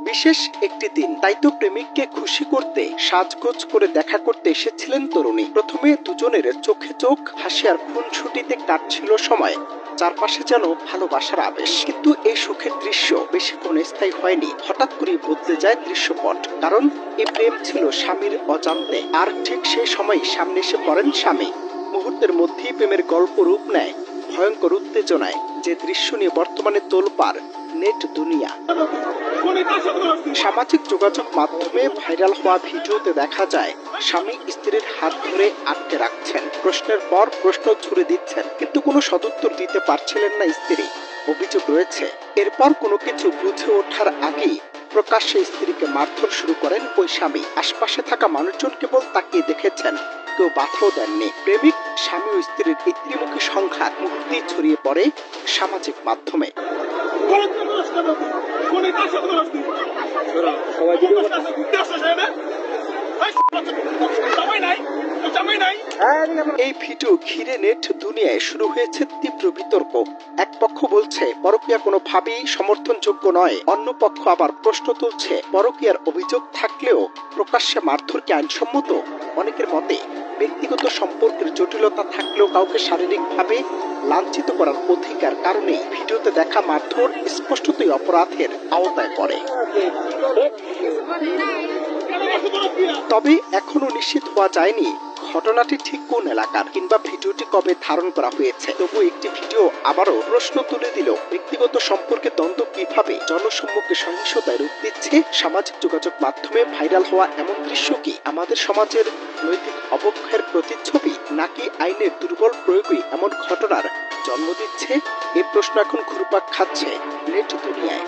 বিশেষ একটি দিন, তাই তো প্রেমিককে খুশি করতে সাজগোজ করে দেখা করতে এসেছিলেন তরুণী। প্রথমে দুজনের চোখে চোখ, হাসি আর খুনসুটিতে কাটছিল সময়, চারপাশে যেন ভালোবাসার আবেশ। কিন্তু এই সুখের দৃশ্য বেশিক্ষণ স্থায়ী হয়নি। হঠাৎ করে বদলে যায় দৃশ্যপট, কারণ এই প্রেম ছিল স্বামীর অজান্তে। আর ঠিক সেই সময় সামনে এসে পড়েন স্বামী। মুহূর্তের মধ্যেই প্রেমের গল্প রূপ নেয় ভয়ঙ্কর উত্তেজনায়, যে দৃশ্য নিয়ে বর্তমানে তোলপাড় নেট দুনিয়া। সামাজিক যোগাযোগ মাধ্যমে ভাইরাল হওয়া ভিডিওতে দেখা যায় স্বামী স্ত্রীর হাত ধরে আটকে রাখছেন, প্রশ্নের পর প্রশ্ন ছুড়ে দিচ্ছেন, কিন্তু কোনো সদুত্তর দিতে পারছিলেন না স্ত্রী। অভিযোগ রয়েছে এরপর কোনো কিছু বুঝে ওঠার আগেই প্রকাশ্যে স্ত্রীকে মারধর শুরু করেন ওই স্বামী। আশপাশে থাকা মানুষজন কেবল তাকিয়ে দেখেছেন, কেউ বাধাও দেননি। প্রেমিক স্বামী ও স্ত্রীর এই ত্রিমুখী সংঘাত মুহূর্তেই ছড়িয়ে পড়ে সামাজিক মাধ্যমে। এই ভিডিও ঘিরে নেট দুনিয়ায় শুরু হয়েছে তীব্র বিতর্ক। এক পক্ষ বলছে পরকীয়া কোনোভাবেই সমর্থনযোগ্য নয়, অন্য পক্ষ আবার প্রশ্ন তুলছে পরকীয়ার অভিযোগ থাকলেও প্রকাশ্যে মারধর কি আইনসম্মত। অনেকের মতে ব্যক্তিগত সম্পর্কের জটিলতা থাকলেও কাউকে শারীরিকভাবে লাঞ্ছিত করার অধিকার কারণে ভিডিওতে দেখা মারধর স্পষ্টতই অপরাধের আওতায় পড়ে। তবে এখনো নিশ্চিত হওয়া যায়নি ঘটনাটি ঠিক কোন এলাকার কিংবা ভিডিওটি কবে ধারণ করা হয়েছে। তবু একটি ভিডিও আবারও প্রশ্ন তুলে দিল, ব্যক্তিগত সম্পর্কে দ্বন্দ্ব কিভাবে জনসম্মুখে সহিংসতায় রূপ দিচ্ছে। সামাজিক যোগাযোগ মাধ্যমে ভাইরাল হওয়া এমন দৃশ্য কি আমাদের সমাজের নৈতিক অবক্ষয়ের প্রতিচ্ছবি, নাকি আইনের দুর্বল প্রয়োগই এমন ঘটনার জন্ম দিচ্ছে? এই প্রশ্ন এখন ঘুরপাক খাচ্ছে নেট দুনিয়ায়।